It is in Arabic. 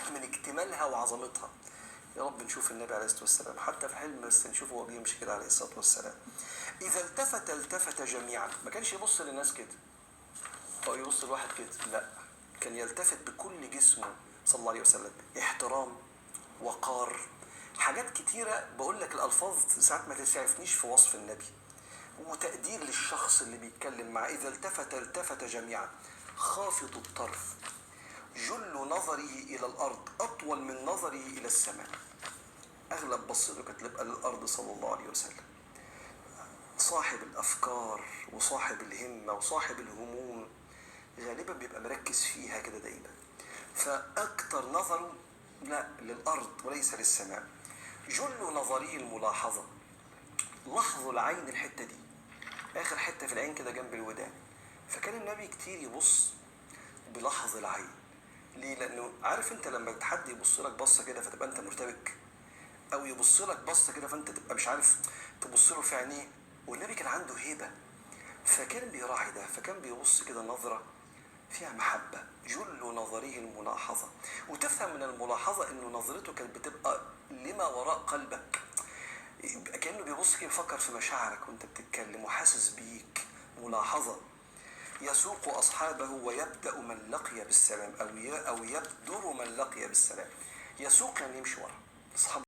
من اكتمالها وعظمتها. يا رب نشوف النبي عليه الصلاة والسلام حتى في حلم، بس نشوفه وهو بيمشي كده عليه الصلاة والسلام. إذا التفت جميعا، ما كانش يبص للناس كده أو يبص لواحد كده، لا، كان يلتفت بكل جسمه صلى الله عليه وسلم. احترام، وقار، حاجات كتيرة. بقول لك الألفاظ ساعات ما تسعفنيش في وصف النبي، وتقدير للشخص اللي بيتكلم معاه. إذا التفت جميعا، خافض الطرف، جل نظره إلى الأرض أطول من نظره إلى السماء. أغلب بصته كانت تبقى للأرض صلى الله عليه وسلم. صاحب الأفكار وصاحب الهمة وصاحب الهموم غالبا بيبقى مركز فيها كده دايما، فأكتر نظره لا للأرض وليس للسماء. جل نظره الملاحظة، لاحظوا العين، الحتة دي آخر حتة في العين كده جنب الودان. فكان النبي كتير يبص بلحظ العين. ليه؟ لأنه عارف أنت لما حد يبص لك بصة كده فتبقى أنت مرتبك، أو يبص لك بصة كده فأنت تبقى مش عارف تبص له في عينيه. والنبي كان عنده هيبة، فكان بيراعي ده، فكان بيبص كده نظرة فيها محبة. جل نظره الملاحظة، وتفهم من الملاحظة إنه نظرته كانت بتبقى لما وراء قلبك، كأنه بيبص كده يفكر في مشاعرك وانت بتتكلم وحاسس بيك. ملاحظة. يسوق أصحابه ويبدأ من لقي بالسلام، أو يبدر من لقي بالسلام. يسوق يعني يمشي ورا أصحابه.